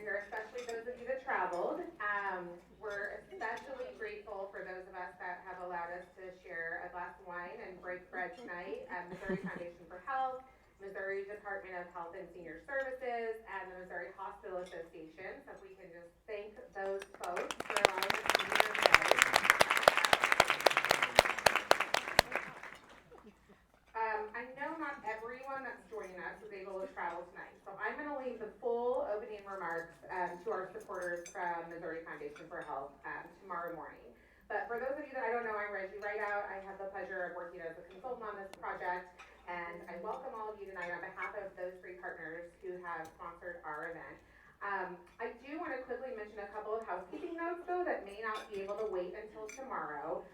here, especially those of you that traveled. We're especially grateful for those of us that have allowed us to share a glass of wine and break bread tonight at Missouri Foundation for Health, Missouri Department of Health and Senior Services, and the Missouri Hospital Association. So if we can just thank those folks for allowing us to be here today. I know not everyone that's joining us was able to travel tonight, so I'm going to leave the full opening remarks to our supporters from Missouri Foundation for Health tomorrow morning. But for those of you that I don't know, I'm Reggie Rideout. I have the pleasure of working as a consultant on this project, and I welcome all of you tonight on behalf of those three partners who have sponsored our event. I do want to quickly mention a couple of housekeeping notes, though, that may not be able to wait until tomorrow.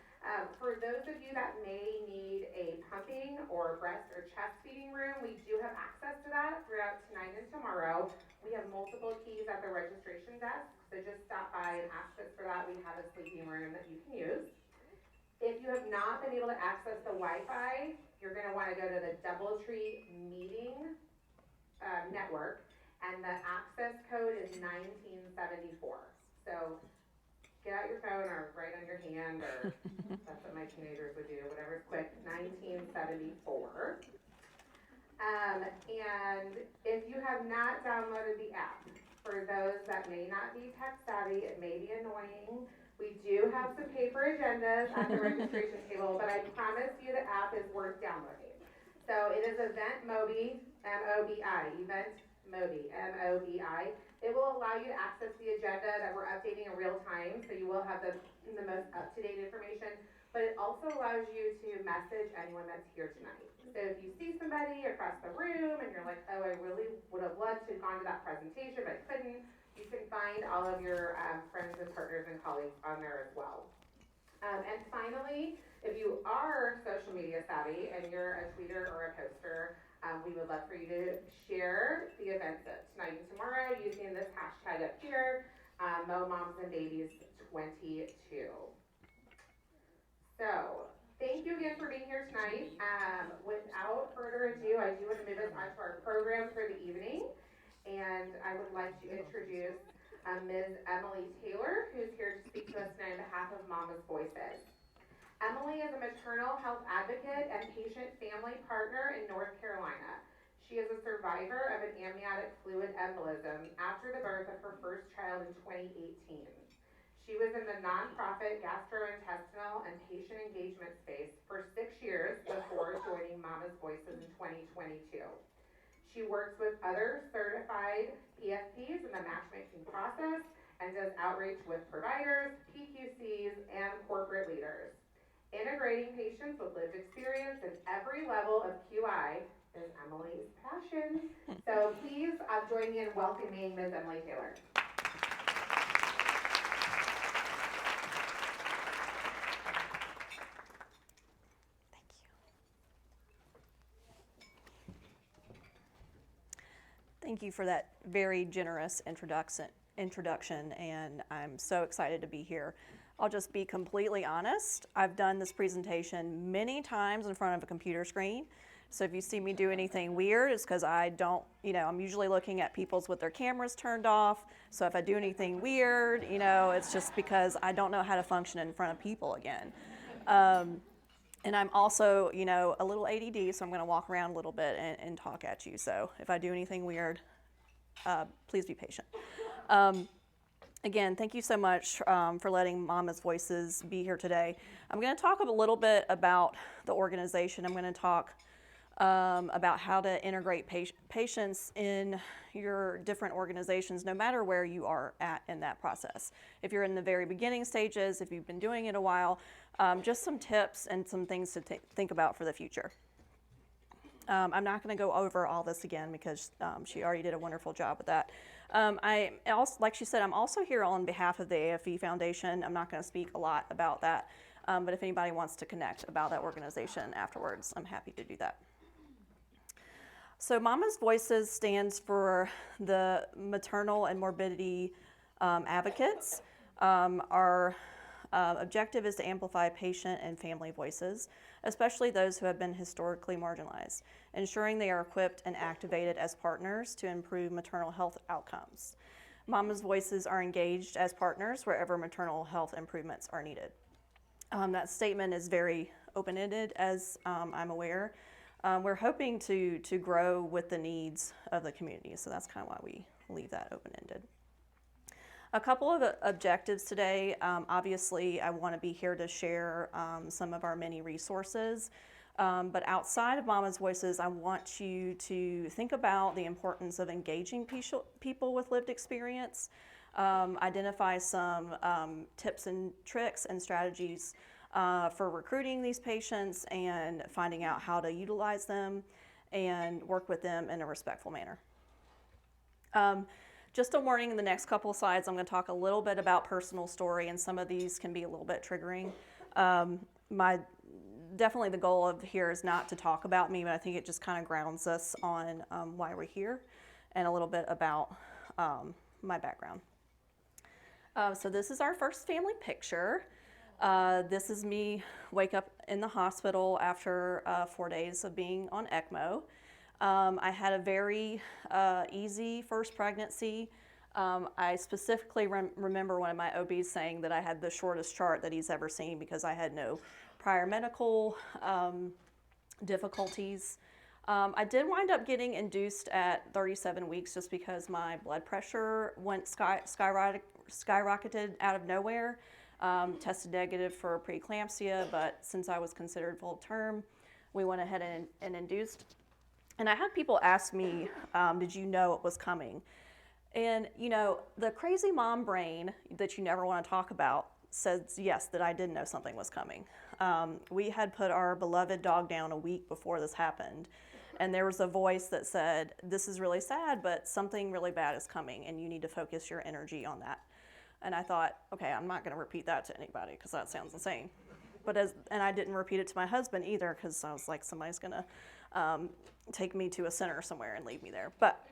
For those of you that may need a pumping or breast or chest feeding room, we do have access to that throughout tonight and tomorrow. We have multiple keys at the registration desk, so just stop by and ask us for that. We have a sleeping room that you can use. If you have not been able to access the Wi-Fi, you're going to want to go to the DoubleTree meeting network, and the access code is 1974. So get out your phone or write on your hand, or that's what my teenagers would do, whatever's quick, 1974. And if you have not downloaded the app, for those that may not be tech savvy, it may be annoying. We do have some paper agendas at the registration table, but I promise you the app is worth downloading. So it is Event MoBI, M-O-B-I, Event MoBI, M-O-B-I. It will allow you to access the agenda that we're updating in real time, so you will have the most up-to-date information, but it also allows you to message anyone that's here tonight. So if you see somebody across the room and you're like, oh, I really would have loved to have gone to that presentation, but I couldn't, you can find all of your friends and partners and colleagues on there as well. And finally, if you are social media savvy and you're a tweeter or a poster, we would love for you to share the events tonight and tomorrow using this hashtag up here, MoMMAsandBabies22. So, thank you again for being here tonight. Without further ado, I do want to move us on to our program for the evening. And I would like to introduce Ms. Emily Taylor, who's here to speak to us tonight on behalf of Mama's Voices. Emily is a maternal health advocate and patient family partner in North Carolina. She is a survivor of an amniotic fluid embolism after the birth of her first child in 2018. She was in the nonprofit gastrointestinal and patient engagement space for 6 years before joining Mama's Voices in 2022. She works with other certified PFPs in the matchmaking process and does outreach with providers, PQCs, and corporate leaders. Integrating patients with lived experience at every level of QI is Emily's passion. So please join me in welcoming Ms. Emily Taylor. Thank you for that very generous introduction, and I'm so excited to be here. I'll just be completely honest. I've done this presentation many times in front of a computer screen. So if you see me do anything weird, it's because I don't, I'm usually looking at people's with their cameras turned off. So if I do anything weird, it's just because I don't know how to function in front of people again. And I'm also, a little ADD, so I'm going to walk around a little bit and talk at you. So if I do anything weird, please be patient. Again, thank you so much for letting Mama's Voices be here today. I'm going to talk a little bit about the organization. I'm going to talk about how to integrate patients in your different organizations, no matter where you are at in that process. If you're in the very beginning stages, if you've been doing it a while, just some tips and some things to think about for the future. I'm not going to go over all this again because she already did a wonderful job with that. I also, like she said, I'm also here on behalf of the AFE Foundation. I'm not going to speak a lot about that, but if anybody wants to connect about that organization afterwards, I'm happy to do that. So Mama's Voices stands for the Maternal and Morbidity Advocates. Our objective is to amplify patient and family voices, especially those who have been historically marginalized, ensuring they are equipped and activated as partners to improve maternal health outcomes. Mama's Voices are engaged as partners wherever maternal health improvements are needed. That statement is very open-ended, as I'm aware. We're hoping to grow with the needs of the community, so that's kind of why we leave that open-ended. A couple of objectives today. Obviously, I want to be here to share some of our many resources, but outside of Mama's Voices, I want you to think about the importance of engaging people with lived experience, identify some tips and tricks and strategies for recruiting these patients and finding out how to utilize them and work with them in a respectful manner. Just a warning, in the next couple of slides, I'm going to talk a little bit about personal story, and some of these can be a little bit triggering. Definitely the goal of here is not to talk about me, but I think it just kind of grounds us on why we're here and a little bit about my background. So this is our first family picture. This is me wake up in the hospital after 4 days of being on ECMO. I had a very easy first pregnancy. I specifically remember one of my OBs saying that I had the shortest chart that he's ever seen because I had no prior medical difficulties. I did wind up getting induced at 37 weeks just because my blood pressure went skyrocketed out of nowhere. Tested negative for preeclampsia, but since I was considered full term, we went ahead and induced. And I had people ask me, did you know it was coming? And you know, the crazy mom brain that you never want to talk about says yes, that I did know something was coming. We had put our beloved dog down a week before this happened, and there was a voice that said, this is really sad, but something really bad is coming and you need to focus your energy on that. And I thought, okay, I'm not going to repeat that to anybody because that sounds insane. And I didn't repeat it to my husband either because I was like, somebody's going to take me to a center somewhere and leave me there. But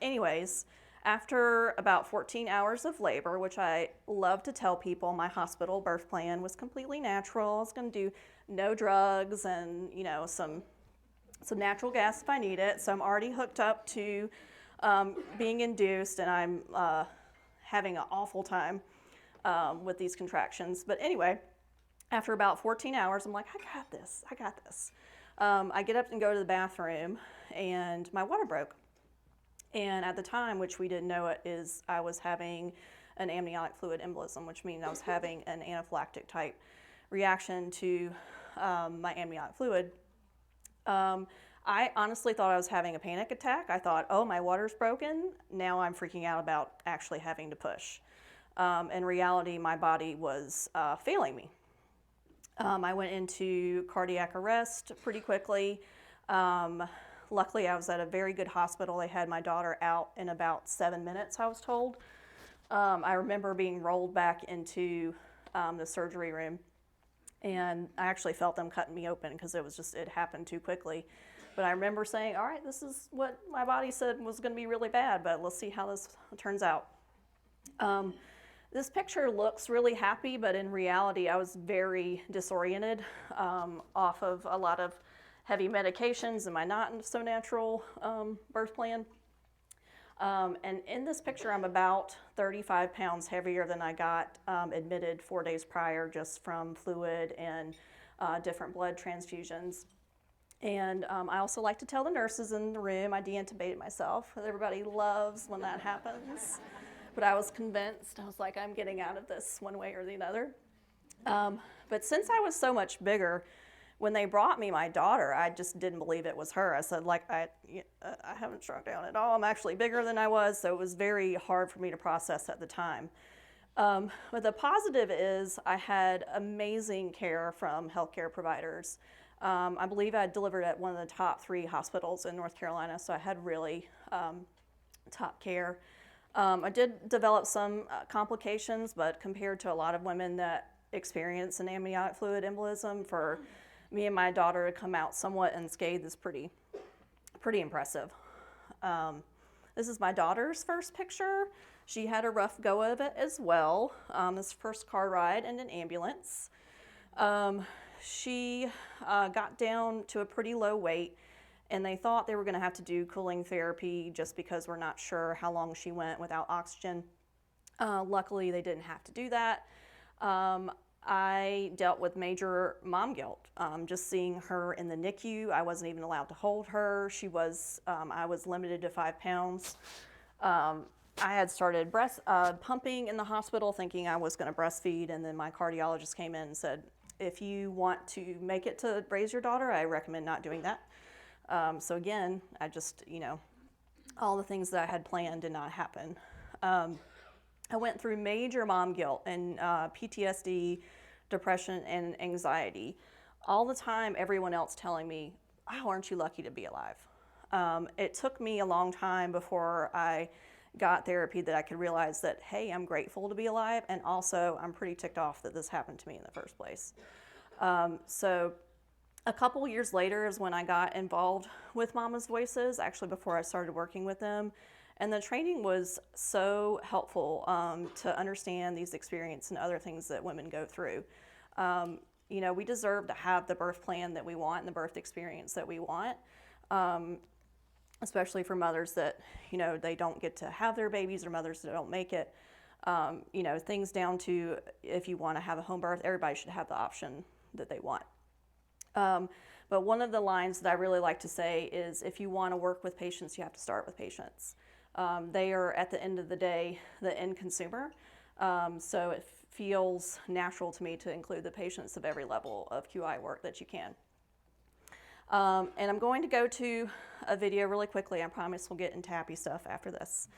anyways, after about 14 hours of labor, which I love to tell people, my hospital birth plan was completely natural. I was going to do no drugs and, you know, some natural gas if I need it. So I'm already hooked up to being induced, and I'm having an awful time with these contractions. But anyway, after about 14 hours, I'm like, I got this. I get up and go to the bathroom, and my water broke. And at the time, which we didn't know it, is I was having an amniotic fluid embolism, which means I was having an anaphylactic type reaction to my amniotic fluid. I honestly thought I was having a panic attack. I thought, oh, my water's broken. Now I'm freaking out about actually having to push. In reality, my body was failing me. I went into cardiac arrest pretty quickly. Luckily, I was at a very good hospital. They had my daughter out in about 7 minutes, I was told. I remember being rolled back into the surgery room, and I actually felt them cutting me open because it happened too quickly. But I remember saying, all right, this is what my body said was going to be really bad, but let's see how this turns out. This picture looks really happy, but in reality, I was very disoriented off of a lot of heavy medications and my not so natural birth plan. And in this picture, I'm about 35 pounds heavier than I got admitted 4 days prior, just from fluid and different blood transfusions. And I also like to tell the nurses in the room I de-intubated myself. Everybody loves when that happens. But I was convinced. I was like, I'm getting out of this one way or the other. But since I was so much bigger, when they brought me my daughter, I just didn't believe it was her. I said, I haven't shrunk down at all. I'm actually bigger than I was, so it was very hard for me to process at the time. But the positive is I had amazing care from healthcare providers. I believe I delivered at one of the top 3 hospitals in North Carolina, so I had really top care. I did develop some complications, but compared to a lot of women that experience an amniotic fluid embolism, for me and my daughter to come out somewhat unscathed is pretty impressive. This is my daughter's first picture. She had a rough go of it as well. This first car ride in an ambulance. She got down to a pretty low weight, and they thought they were going to have to do cooling therapy just because we're not sure how long she went without oxygen. Luckily, they didn't have to do that. I dealt with major mom guilt. Just seeing her in the NICU, I wasn't even allowed to hold her. I was limited to 5 pounds. I had started pumping in the hospital thinking I was going to breastfeed, and then my cardiologist came in and said, if you want to make it to raise your daughter, I recommend not doing that. So again, I just, all the things that I had planned did not happen. I went through major mom guilt and PTSD, depression, and anxiety. All the time, everyone else telling me, oh, aren't you lucky to be alive? It took me a long time before I got therapy that I could realize that, hey, I'm grateful to be alive, and also I'm pretty ticked off that this happened to me in the first place. So a couple years later is when I got involved with Mama's Voices, actually before I started working with them. And the training was so helpful to understand these experiences and other things that women go through. We deserve to have the birth plan that we want and the birth experience that we want, especially for mothers that, they don't get to have their babies or mothers that don't make it. Things down to if you want to have a home birth, everybody should have the option that they want. But one of the lines that I really like to say is, if you want to work with patients, you have to start with patients. They are, at the end of the day, the end consumer. So it feels natural to me to include the patients of every level of QI work that you can. And I'm going to go to a video really quickly. I promise we'll get into happy stuff after this.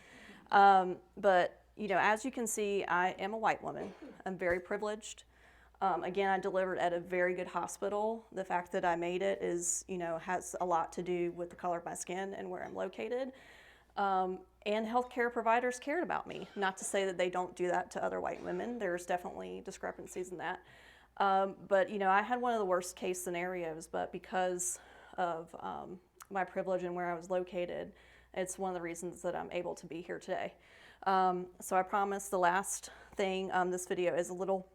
But, as you can see, I am a white woman. I'm very privileged. Again, I delivered at a very good hospital. The fact that I made it has a lot to do with the color of my skin and where I'm located. And healthcare providers cared about me. Not to say that they don't do that to other white women. There's definitely discrepancies in that. But I had one of the worst case scenarios, but because of my privilege and where I was located, it's one of the reasons that I'm able to be here today. So I promise the last thing, this video is a little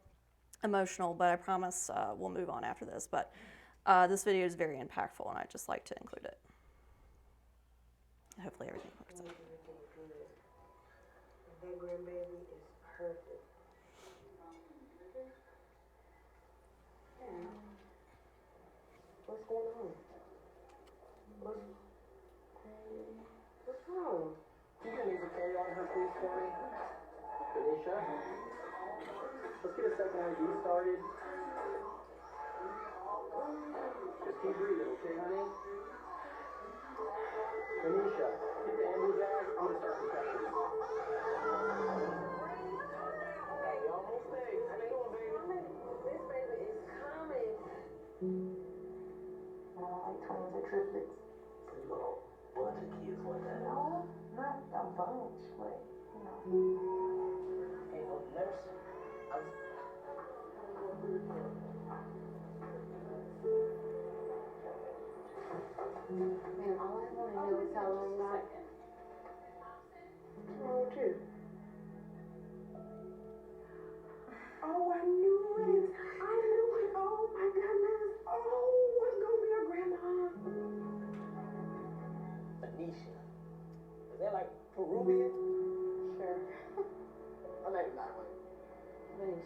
emotional, but I promise we'll move on after this. But this video is very impactful, and I'd just like to include it. Hopefully everything works out. That grandbaby is perfect. Yeah. What's going on? What's wrong? You can leave the carry on her, please, for me. Tanisha? Let's get a second ID started. Just keep breathing, okay, honey? Tanisha, get the ambulance bag. I'm gonna start compressions. Hey, you almost there. How you doing, baby? This baby is coming. I don't like twins or triplets. So you got a bunch of kids like that? No, not a bunch, but, Hey, look, nurse. Man, all I want to know is how long that. What's wrong with you? Oh, I knew it. Oh, my goodness. Oh, I'm going to be a grandma. Tanisha. Is that like Peruvian? Sure. Her name not right. Finish.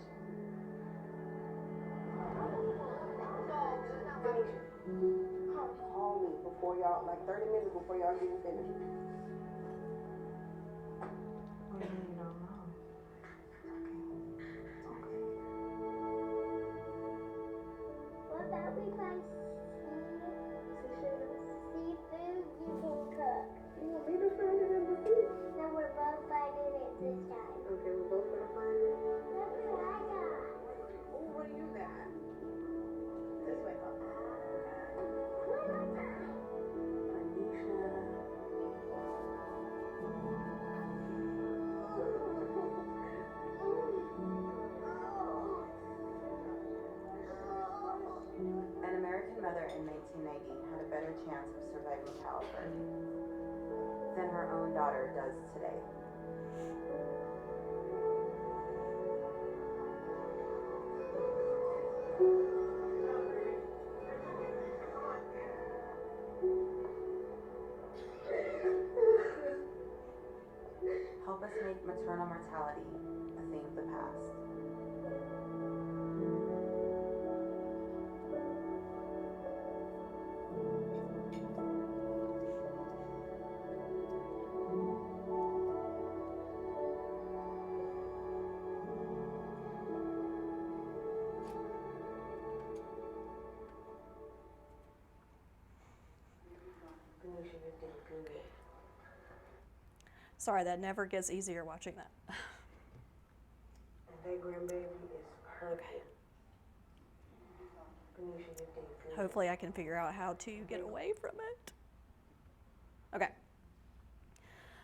Call me before y'all, like 30 minutes before y'all get finished. I really don't know. What about we find seafood you can cook? You want me to find it in the food? Then we're both finding it this time. Okay, we're both gonna find it. Look what I got. Oh, what do you got? This way, Papa. What I got? Anisha. An American mother in 1990 had a better chance of surviving childbirth than her own daughter does today. to make maternal mortality a thing of the past. Kanisha, you did good. Sorry, that never gets easier watching that. And that grandbaby is perfect. Kanisha, you did good. Hopefully I can figure out how to get away from it. Okay.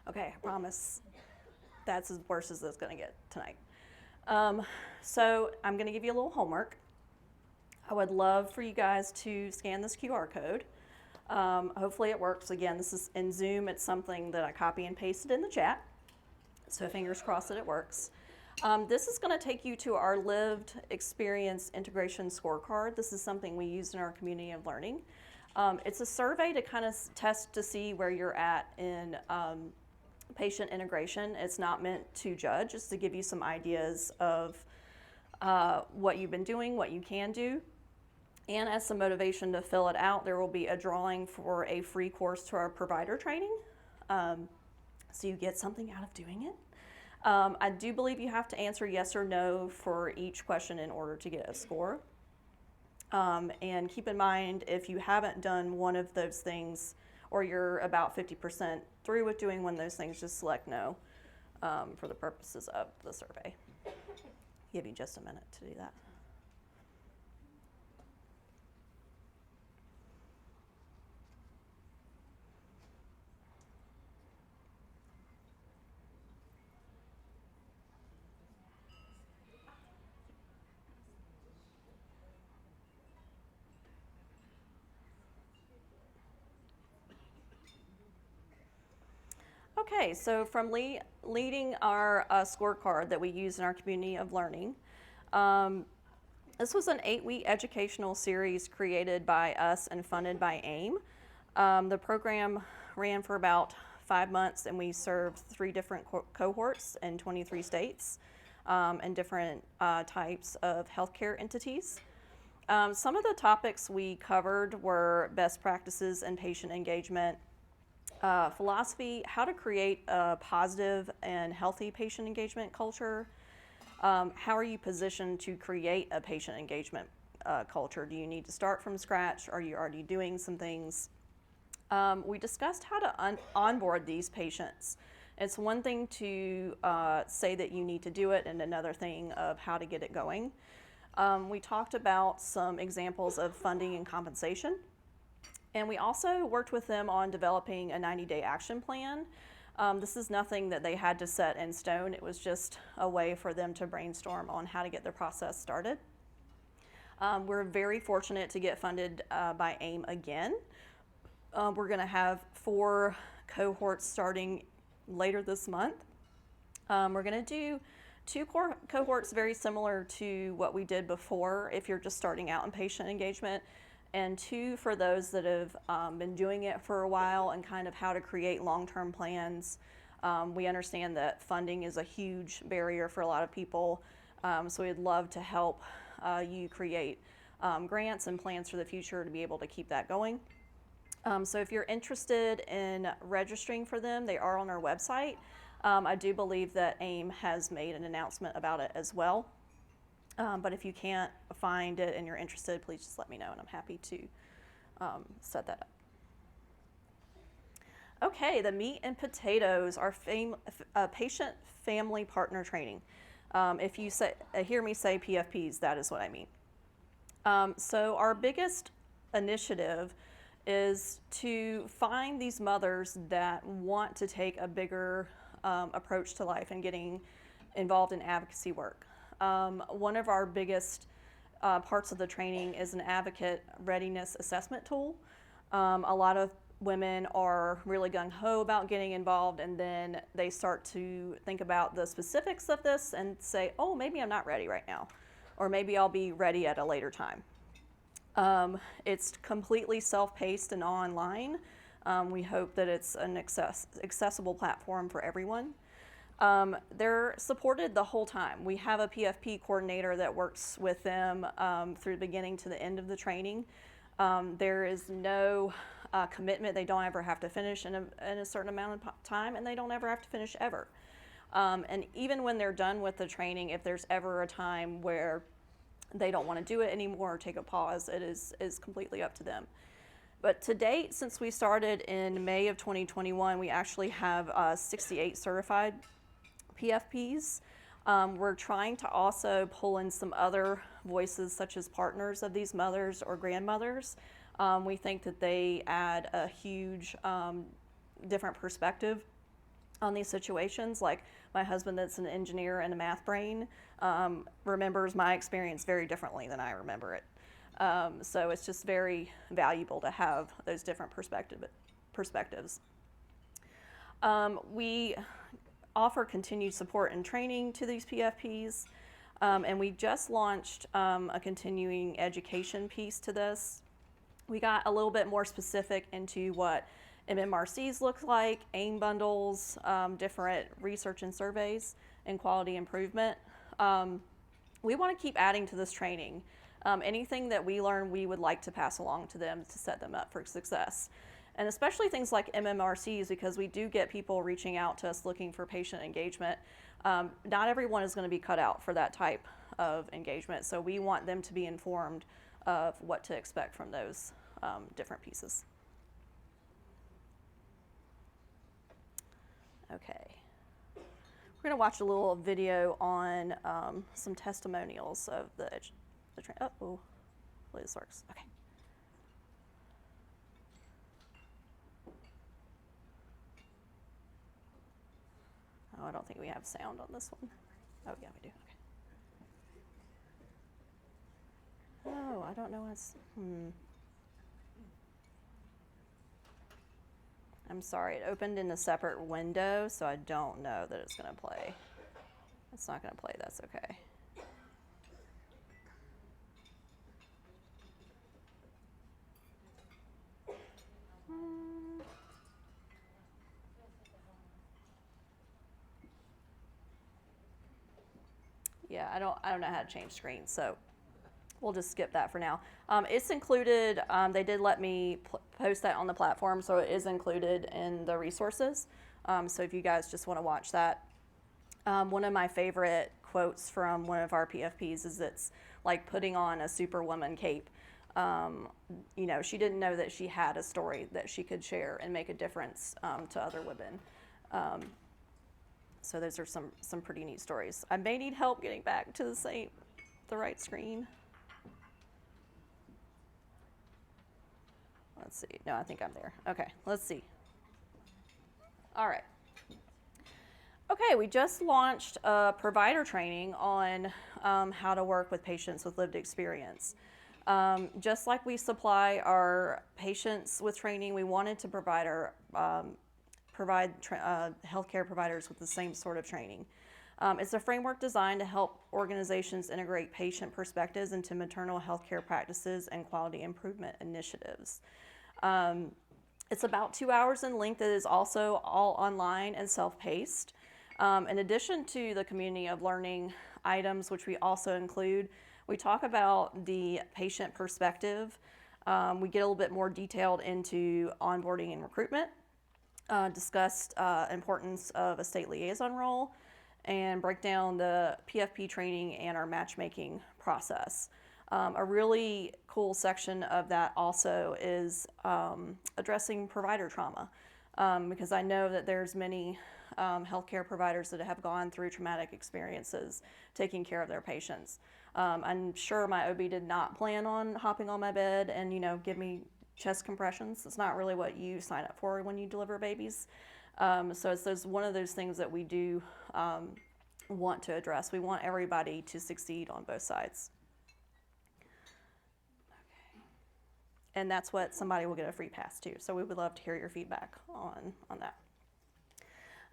Okay, I promise that's as worse as it's gonna get tonight. So I'm gonna give you a little homework. I would love for you guys to scan this QR code. Hopefully it works. Again, this is in Zoom. It's something that I copy and pasted in the chat. So fingers crossed that it works. This is going to take you to our lived experience integration scorecard. This is something we use in our community of learning. It's a survey to kind of test to see where you're at in patient integration. It's not meant to judge. It's to give you some ideas of what you've been doing, what you can do. And as some motivation to fill it out, there will be a drawing for a free course to our provider training. So you get something out of doing it. I do believe you have to answer yes or no for each question in order to get a score. And keep in mind, if you haven't done one of those things, or you're about 50% through with doing one of those things, just select no for the purposes of the survey. Give you just a minute to do that. Okay, so from leading our scorecard that we use in our community of learning, this was an 8-week educational series created by us and funded by AIM. The program ran for about 5 months, and we served 3 different cohorts in 23 states and different types of healthcare entities. Some of the topics we covered were best practices and patient engagement, philosophy, how to create a positive and healthy patient engagement culture. How are you positioned to create a patient engagement culture? Do you need to start from scratch? Are you already doing some things? We discussed how to onboard these patients. It's one thing to say that you need to do it, and another thing of how to get it going. We talked about some examples of funding and compensation. And we also worked with them on developing a 90-day action plan. This is nothing that they had to set in stone. It was just a way for them to brainstorm on how to get their process started. We're very fortunate to get funded by AIM again. We're going to have 4 cohorts starting later this month. We're going to do 2 cohorts very similar to what we did before if you're just starting out in patient engagement, and 2 for those that have been doing it for a while and kind of how to create long-term plans. We understand that funding is a huge barrier for a lot of people, so we'd love to help you create grants and plans for the future to be able to keep that going. So if you're interested in registering for them, they are on our website. I do believe that AIM has made an announcement about it as well. But if you can't find it and you're interested, please just let me know, and I'm happy to set that up. Okay, the meat and potatoes are patient family partner training. If you hear me say PFPs, that is what I mean. So our biggest initiative is to find these mothers that want to take a bigger approach to life and getting involved in advocacy work. One of our biggest parts of the training is an advocate readiness assessment tool. A lot of women are really gung-ho about getting involved, and then they start to think about the specifics of this and say, oh, maybe I'm not ready right now, or maybe I'll be ready at a later time. It's completely self-paced and online. We hope that it's an accessible platform for everyone. They're supported the whole time. We have a PFP coordinator that works with them through the beginning to the end of the training. There is no commitment. They don't ever have to finish in a certain amount of time, and they don't ever have to finish ever. And even when they're done with the training, if there's ever a time where they don't want to do it anymore or take a pause, it is completely up to them. But to date, since we started in May of 2021, we actually have 68 certified PFPs. We're trying to also pull in some other voices, such as partners of these mothers or grandmothers. We think that they add a huge different perspective on these situations. Like my husband, that's an engineer and a math brain, remembers my experience very differently than I remember it. So it's just very valuable to have those different perspectives. We offer continued support and training to these PFPs, and we just launched a continuing education piece to this. We got a little bit more specific into what MMRCs look like, AIM bundles, different research and surveys, and quality improvement. We want to keep adding to this training. Anything that we learn, we would like to pass along to them to set them up for success. And especially things like MMRCs, because we do get people reaching out to us looking for patient engagement. Not everyone is going to be cut out for that type of engagement, so we want them to be informed of what to expect from those different pieces. Okay. We're going to watch a little video on some testimonials of the train. Oh, hopefully this works. Okay. Oh, I don't think we have sound on this one. Oh, yeah, we do. Okay. Oh, I don't know what's. I'm sorry, it opened in a separate window, so I don't know that it's going to play. It's not going to play, that's okay. Yeah, I don't know how to change screens, so we'll just skip that for now. It's included, they did let me post that on the platform, so it is included in the resources. So if you guys just want to watch that. One of my favorite quotes from one of our PFPs is it's like putting on a superwoman cape. You know, she didn't know that she had a story that she could share and make a difference to other women. So those are some pretty neat stories. I may need help getting back to the right screen. Let's see. No, I think I'm there. Okay, let's see. All right. Okay, we just launched a provider training on how to work with patients with lived experience. Just like we supply our patients with training, we wanted to provide our healthcare providers with the same sort of training. It's a framework designed to help organizations integrate patient perspectives into maternal healthcare practices and quality improvement initiatives. It's about 2 hours in length. It is also all online and self-paced. In addition to the community of learning items, which we also include, we talk about the patient perspective. We get a little bit more detailed into onboarding and recruitment, discussed importance of a state liaison role, and break down the PFP training and our matchmaking process. A really cool section of that also is addressing provider trauma, because I know that there's many healthcare providers that have gone through traumatic experiences taking care of their patients. I'm sure my OB did not plan on hopping on my bed and, you know, give me chest compressions. It's not really what you sign up for when you deliver babies. So it's one of those things that we do want to address. We want everybody to succeed on both sides. Okay. And that's what somebody will get a free pass to. So we would love to hear your feedback on that.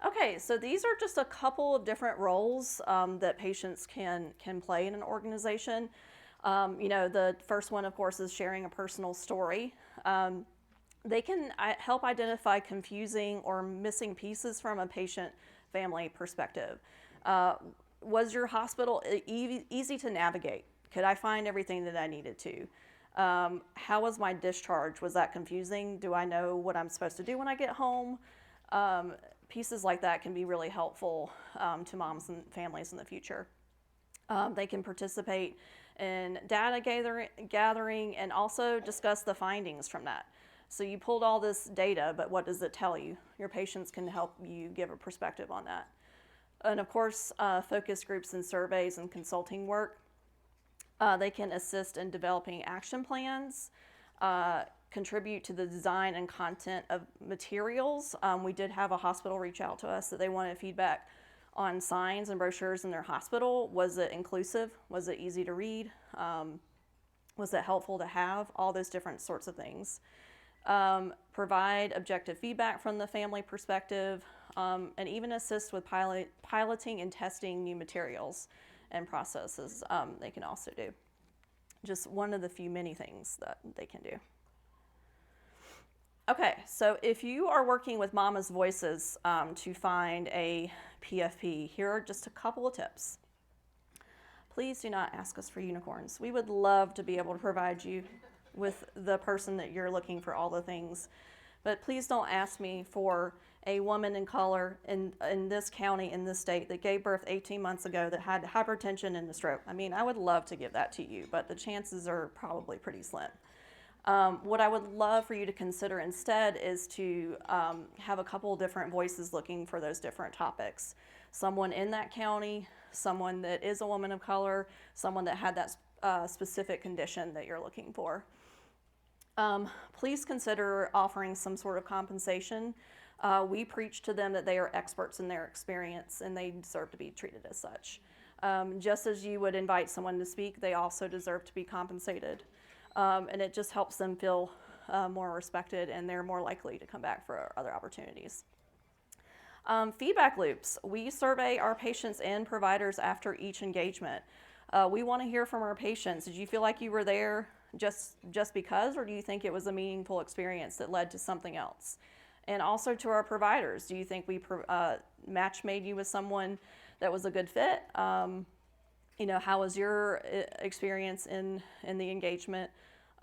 Okay, so these are just a couple of different roles that patients can play in an organization. You know, the first one, of course, is sharing a personal story. They can help identify confusing or missing pieces from a patient family perspective. Was your hospital easy to navigate? Could I find everything that I needed to? How was my discharge? Was that confusing? Do I know what I'm supposed to do when I get home? Pieces like that can be really helpful to moms and families in the future. They can participate in data gathering and also discuss the findings from that. So you pulled all this data, but what does it tell you? Your patients can help you give a perspective on that. And of course, focus groups and surveys and consulting work. They can assist in developing action plans, contribute to the design and content of materials. We did have a hospital reach out to us that they wanted feedback on signs and brochures in their hospital. Was it inclusive? Was it easy to read? Was it helpful to have? All those different sorts of things. Provide objective feedback from the family perspective, and even assist with piloting and testing new materials and processes. They can also do. Just one of the few many things that they can do. Okay, so if you are working with Mama's Voices to find a PFP, here are just a couple of tips. Please do not ask us for unicorns. We would love to be able to provide you with the person that you're looking for all the things, but please don't ask me for a woman in color in this county, in this state, that gave birth 18 months ago that had hypertension and a stroke. I mean, I would love to give that to you, but the chances are probably pretty slim. What I would love for you to consider instead is to have a couple different voices looking for those different topics. Someone in that county, someone that is a woman of color, someone that had that specific condition that you're looking for. Please consider offering some sort of compensation. We preach to them that they are experts in their experience and they deserve to be treated as such. Just as you would invite someone to speak, they also deserve to be compensated. And it just helps them feel more respected, and they're more likely to come back for other opportunities. Feedback loops. We survey our patients and providers after each engagement. We want to hear from our patients. Did you feel like you were there just because, or do you think it was a meaningful experience that led to something else? And also to our providers, do you think we match made you with someone that was a good fit? How was your experience in the engagement?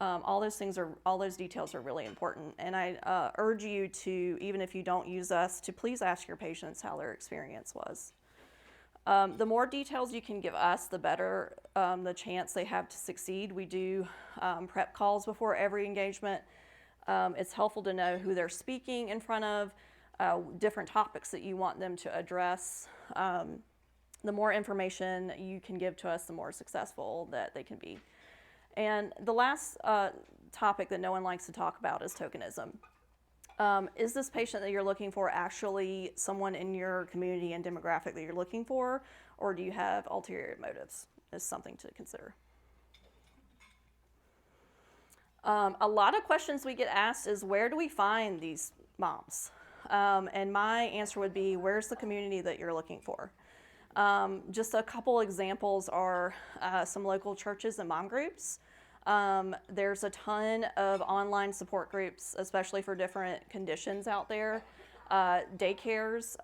All those details are really important. And I urge you to, even if you don't use us, to please ask your patients how their experience was. The more details you can give us, the better the chance they have to succeed. We do prep calls before every engagement. It's helpful to know who they're speaking in front of, different topics that you want them to address. The more information you can give to us, the more successful that they can be. And the last topic that no one likes to talk about is tokenism. Is this patient that you're looking for actually someone in your community and demographic that you're looking for, or do you have ulterior motives? Is something to consider. A lot of questions we get asked is, where do we find these moms? And my answer would be, where's the community that you're looking for? Just a couple examples are some local churches and mom groups. There's a ton of online support groups, especially for different conditions out there. Daycares,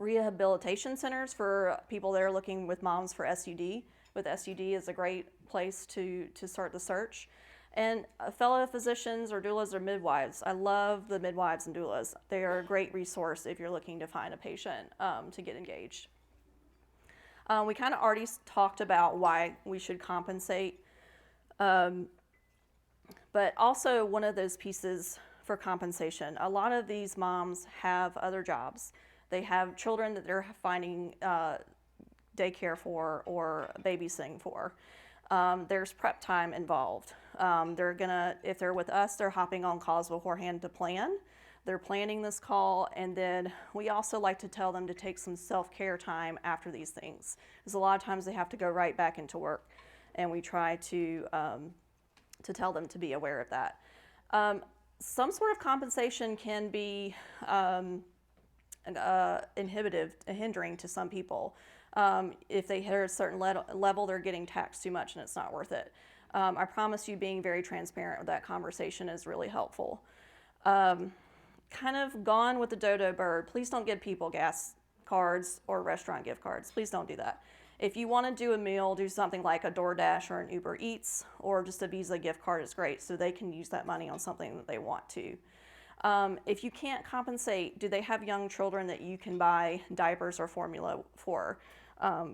rehabilitation centers for people that are looking with moms for SUD. With SUD is a great place to start the search. And fellow physicians or doulas or midwives. I love the midwives and doulas. They are a great resource if you're looking to find a patient to get engaged. We kind of already talked about why we should compensate, but also one of those pieces for compensation, a lot of these moms have other jobs. They have children that they're finding daycare for or babysitting for. There's prep time involved. If they're with us, they're hopping on calls beforehand to plan. They're planning this call, and then we also like to tell them to take some self-care time after these things, because a lot of times they have to go right back into work, and we try to tell them to be aware of that. Some sort of compensation can be hindering to some people. If they hit a certain level, they're getting taxed too much, and it's not worth it. I promise you, being very transparent with that conversation is really helpful. Kind of gone with the dodo bird. Please don't give people gas cards or restaurant gift cards. Please don't do that. If you want to do a meal, do something like a DoorDash or an Uber Eats, or just a Visa gift card is great, so they can use that money on something that they want to. If you can't compensate, do they have young children that you can buy diapers or formula for?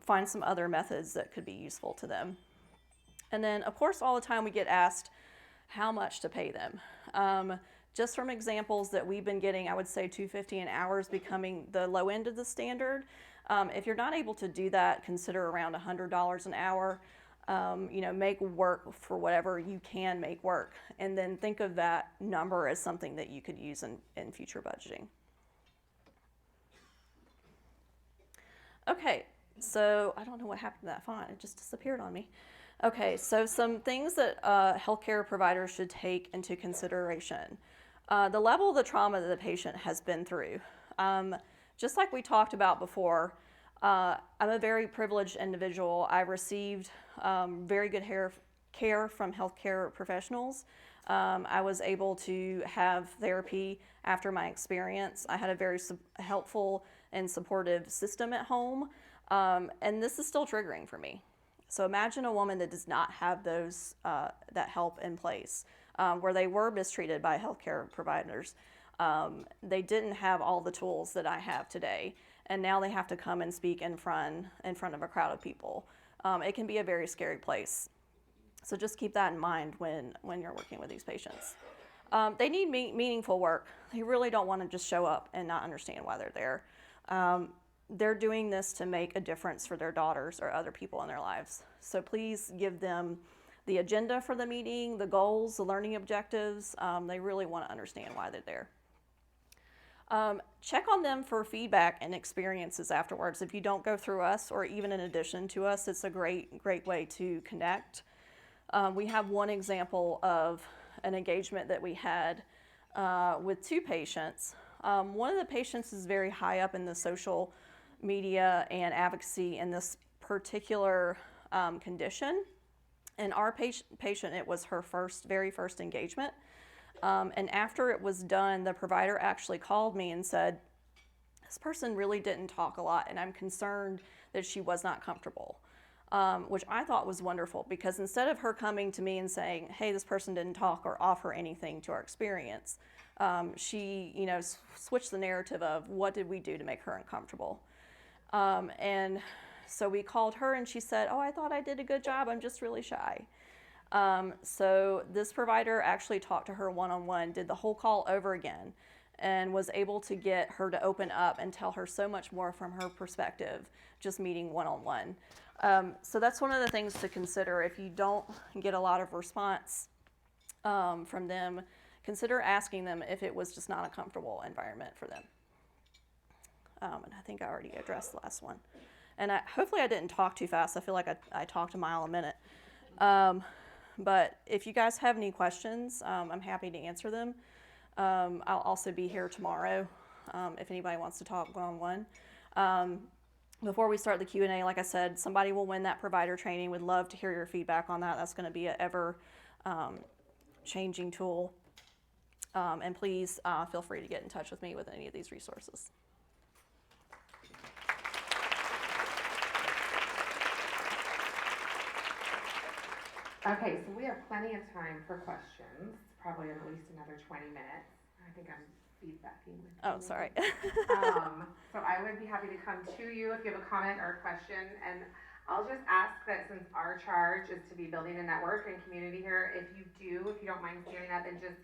Find some other methods that could be useful to them. And then, of course, all the time we get asked how much to pay them. Just from examples that we've been getting, I would say $2.50 an hour is becoming the low end of the standard. If you're not able to do that, consider around $100 an hour. Make work for whatever you can make work. And then think of that number as something that you could use in future budgeting. Okay, so I don't know what happened to that font. It just disappeared on me. Okay, so some things that healthcare providers should take into consideration. The level of the trauma that the patient has been through. Just like we talked about before, I'm a very privileged individual. I received very good care from healthcare professionals. I was able to have therapy after my experience. I had a very helpful and supportive system at home, and this is still triggering for me. So imagine a woman that does not have that help in place, where they were mistreated by healthcare providers. They didn't have all the tools that I have today, and now they have to come and speak in front of a crowd of people. It can be a very scary place. So just keep that in mind when you're working with these patients. They need meaningful work. They really don't want to just show up and not understand why they're there. They're doing this to make a difference for their daughters or other people in their lives. So please give them the agenda for the meeting, the goals, the learning objectives. They really want to understand why they're there. Check on them for feedback and experiences afterwards. If you don't go through us or even in addition to us, it's a great way to connect. We have one example of an engagement that we had with two patients. One of the patients is very high up in the social media and advocacy in this particular condition. And our patient, it was her very first engagement. And after it was done, the provider actually called me and said, this person really didn't talk a lot, and I'm concerned that she was not comfortable, which I thought was wonderful, because instead of her coming to me and saying, hey, this person didn't talk or offer anything to our experience, she switched the narrative of what did we do to make her uncomfortable. And so we called her and she said, oh, I thought I did a good job. I'm just really shy. So this provider actually talked to her one-on-one, did the whole call over again, and was able to get her to open up and tell her so much more from her perspective, just meeting one-on-one. So that's one of the things to consider. If you don't get a lot of response from them, consider asking them if it was just not a comfortable environment for them. And I think I already addressed the last one. And hopefully I didn't talk too fast. I feel like I talked a mile a minute. But if you guys have any questions, I'm happy to answer them. I'll also be here tomorrow if anybody wants to talk one-on-one. Before we start the Q&A, like I said, somebody will win that provider training. Would love to hear your feedback on that. That's going to be an ever changing tool. And please feel free to get in touch with me with any of these resources. Okay, so we have plenty of time for questions, probably at least another 20 minutes. I think I'm feedbacking with you. Oh, sorry. So I would be happy to come to you if you have a comment or a question, and I'll just ask that since our charge is to be building a network and community here, if you don't mind standing up and just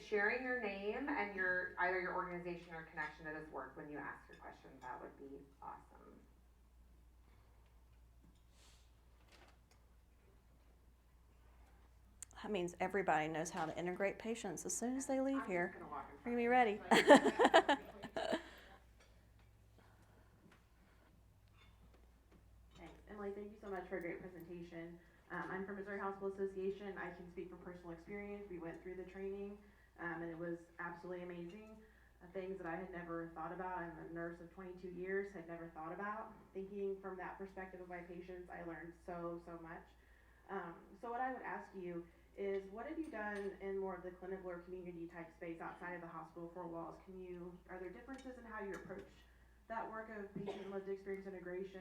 sharing your name and either your organization or connection to this work when you ask your question, that would be awesome. That means everybody knows how to integrate patients as soon as they leave here. We're going to be ready. Thanks. Emily, thank you so much for a great presentation. I'm from Missouri Hospital Association. I can speak from personal experience. We went through the training, and it was absolutely amazing. Things that I had never thought about. I'm a nurse of 22 years, had never thought about. Thinking from that perspective of my patients, I learned so much. So what I would ask you is, what have you done in more of the clinical or community type space outside of the hospital four walls? Are there differences in how you approach that work of patient and lived experience integration.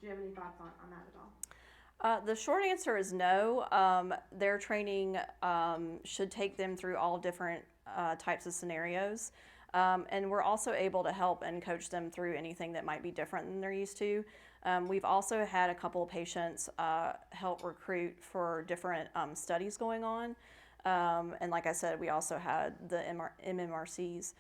Do you have any thoughts on that at all? The short answer is no. Their training should take them through all different types of scenarios. And we're also able to help and coach them through anything that might be different than they're used to. We've also had a couple of patients help recruit for different studies going on. And like I said, we also had the MMRCs.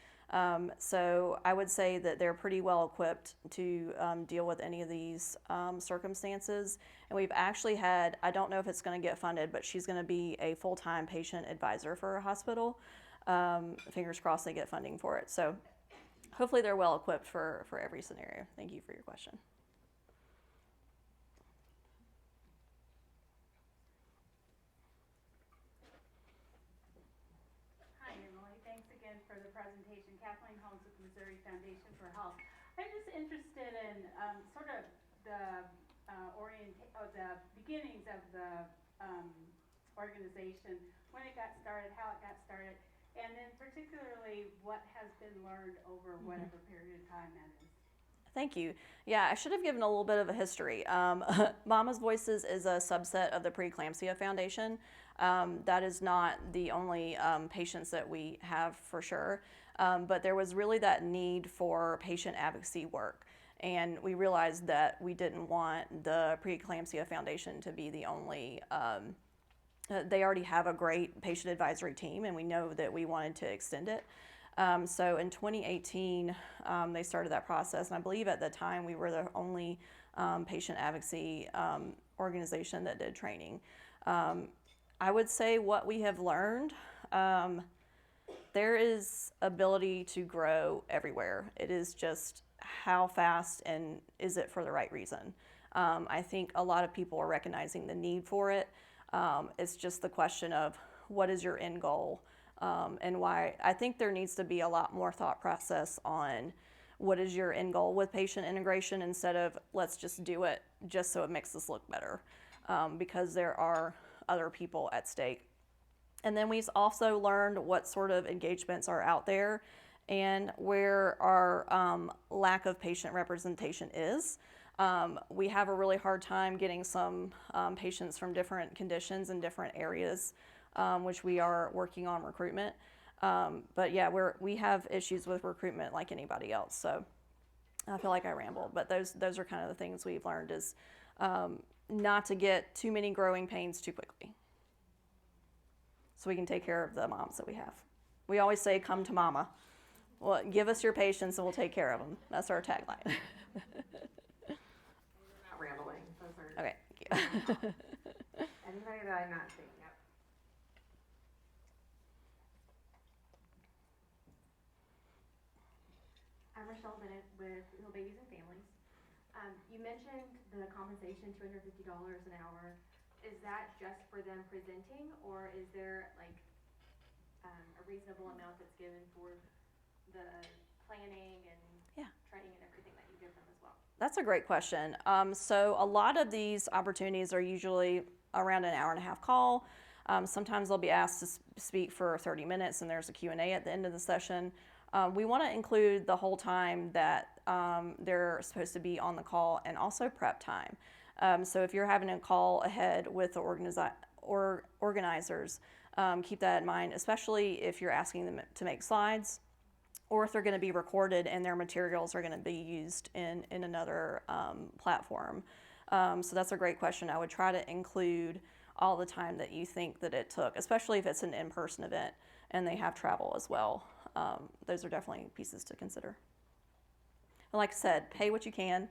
So I would say that they're pretty well equipped to deal with any of these circumstances. And we've actually had, I don't know if it's going to get funded, but she's going to be a full-time patient advisor for a hospital. Fingers crossed they get funding for it. So hopefully they're well equipped for every scenario. Thank you for your question. Hi, Emily. Thanks again for the presentation. Kathleen Holmes with the Missouri Foundation for Health. I'm just interested in sort of the the beginnings of the organization, when it got started, how it got started, and then particularly what has been learned over whatever period of time that is. Thank you. Yeah, I should have given a little bit of a history. Mama's Voices is a subset of the Preeclampsia Foundation. That is not the only patients that we have for sure, but there was really that need for patient advocacy work. And we realized that we didn't want the Preeclampsia Foundation to be the only, they already have a great patient advisory team, and we know that we wanted to extend it. So in 2018, they started that process, and I believe at the time we were the only patient advocacy organization that did training. I would say what we have learned, there is ability to grow everywhere. It is just how fast and is it for the right reason. I think a lot of people are recognizing the need for it. It's just the question of what is your end goal, and why. I think there needs to be a lot more thought process on what is your end goal with patient integration instead of let's just do it just so it makes us look better, because there are other people at stake. And then we've also learned what sort of engagements are out there and where our lack of patient representation is. We have a really hard time getting some patients from different conditions in different areas, which we are working on recruitment. But yeah, we have issues with recruitment like anybody else. So I feel like I rambled, but those are kind of the things we've learned is not to get too many growing pains too quickly, so we can take care of the moms that we have. We always say, come to mama. Well, give us your patients and we'll take care of them. That's our tagline. We're not rambling. Those are Okay, thank you. anybody that I'm not seeing. Yep. I'm Rochelle Bennett with Real Babies and Families. You mentioned the compensation, $250 an hour. Is that just for them presenting, or is there like a reasonable amount that's given for the planning and training and everything that you give them as well? That's a great question. So a lot of these opportunities are usually around an hour and a half call. Sometimes they'll be asked to speak for 30 minutes and there's a Q&A at the end of the session. We want to include the whole time that they're supposed to be on the call and also prep time. So if you're having a call ahead with the organizers, keep that in mind, especially if you're asking them to make slides or if they're going to be recorded and their materials are going to be used in another platform. So that's a great question. I would try to include all the time that you think that it took, especially if it's an in-person event and they have travel as well. Those are definitely pieces to consider. And like I said, pay what you can.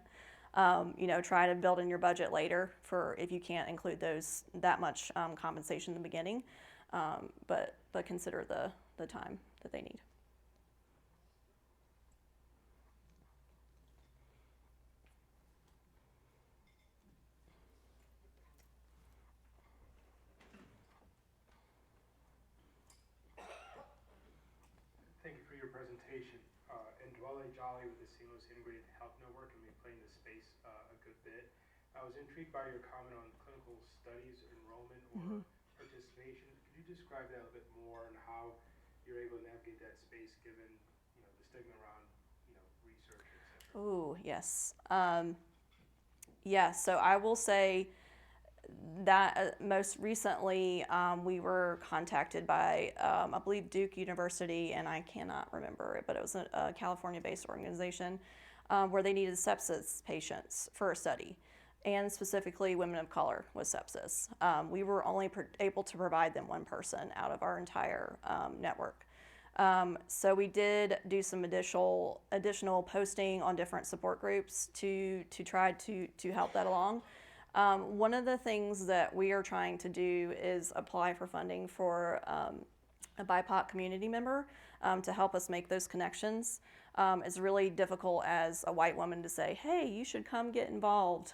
Try to build in your budget later for if you can't include that much compensation in the beginning, but consider the time that they need. Thank you for your presentation. And Dwelle Jolly with the Seamless Integrated Health Network, and we've played in this space a good bit. I was intrigued by your comment on clinical studies enrollment or participation. Could you describe that a bit more and how you're able to navigate that space given the stigma around research, etc.? Ooh, yes. Yeah, so I will say that most recently we were contacted by, I believe, Duke University, and I cannot remember it, but it was a California-based organization where they needed sepsis patients for a study, and specifically women of color with sepsis. We were only able to provide them one person out of our entire network. So we did do some additional posting on different support groups to try to help that along. One of the things that we are trying to do is apply for funding for a BIPOC community member to help us make those connections. It's really difficult as a white woman to say, hey, you should come get involved.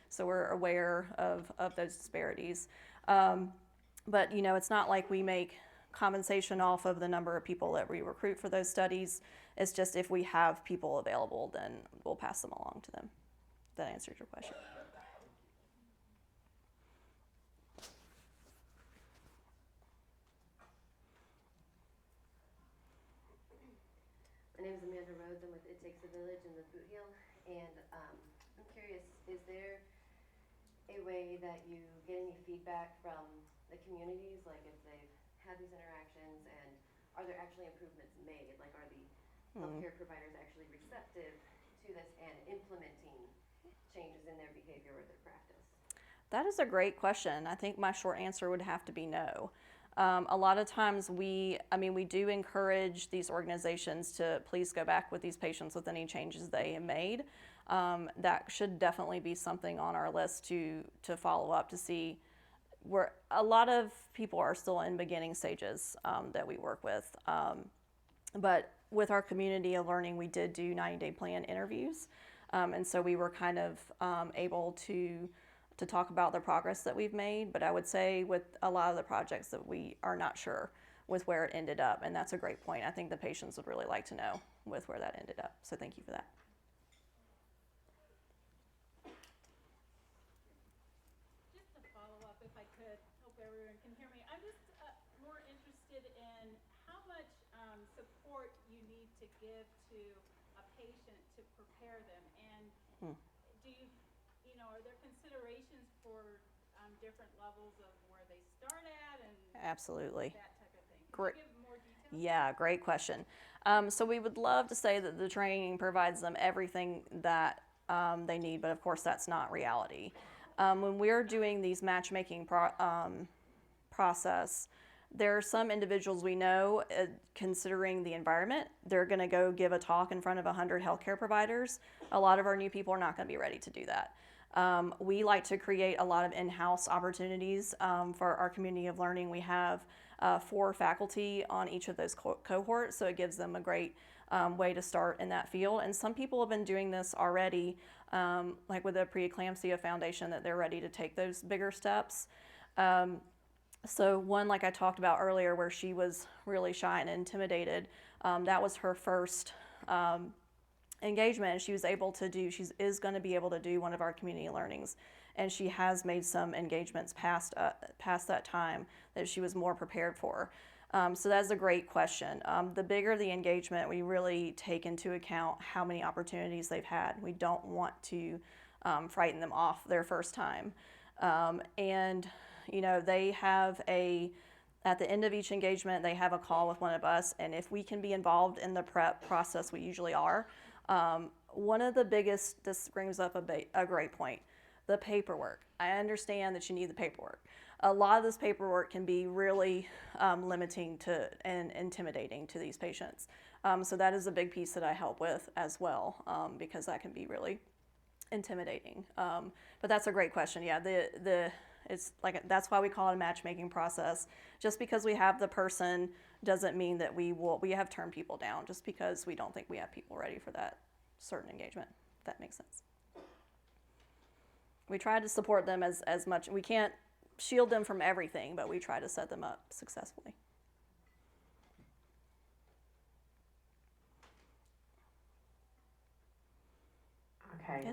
So we're aware of those disparities. But you know, it's not like we make compensation off of the number of people that we recruit for those studies. It's just if we have people available, then we'll pass them along to them. If that answers your question. My name is Amanda Rhodes. I'm with It Takes a Village in the Boot Heel, and I'm curious, is there a way that you get any feedback from the communities, like if they've had these interactions, and are there actually improvements made? Like, are the healthcare providers actually receptive to this and implementing changes in their behavior or their practice? That is a great question. I think my short answer would have to be no. A lot of times we do encourage these organizations to please go back with these patients with any changes they have made. That should definitely be something on our list to follow up to see where a lot of people are still in beginning stages that we work with. But with our community of learning, we did do 90-day plan interviews. And so we were kind of able to talk about the progress that we've made, but I would say with a lot of the projects that we are not sure with where it ended up, and that's a great point. I think the patients would really like to know with where that ended up, so thank you for that. Just to follow up, if I could, hope everyone can hear me. I'm just more interested in how much support you need to give to a patient to prepare them, and do you are there considerations for different levels of where they start at and Absolutely. that type of thing? Great. Can you give more details? Yeah, great question. So we would love to say that the training provides them everything that they need, but of course that's not reality. When we're doing these matchmaking process, there are some individuals we know, considering the environment, they're going to go give a talk in front of 100 healthcare providers. A lot of our new people are not going to be ready to do that. We like to create a lot of in-house opportunities for our community of learning. We have 4 faculty on each of those cohorts, so it gives them a great way to start in that field. And some people have been doing this already, like with the Preeclampsia Foundation, that they're ready to take those bigger steps. So one, like I talked about earlier, where she was really shy and intimidated, that was her first engagement, and she was able to do, she is going to be able to do one of our community learnings, and she has made some engagements past that time that she was more prepared for. So that's a great question. The bigger the engagement, we really take into account how many opportunities they've had. We don't want to frighten them off their first time. And they have at the end of each engagement, they have a call with one of us, and if we can be involved in the prep process, we usually are. One of the biggest, this brings up a great point, the paperwork. I understand that you need the paperwork. A lot of this paperwork can be really limiting and intimidating to these patients. So that is a big piece that I help with as well, because that can be really intimidating. But that's a great question. Yeah, it's like, that's why we call it a matchmaking process. Just because we have the person doesn't mean that we have turned people down just because we don't think we have people ready for that certain engagement, if that makes sense. We try to support them as much. We can't shield them from everything, but we try to set them up successfully. Okay.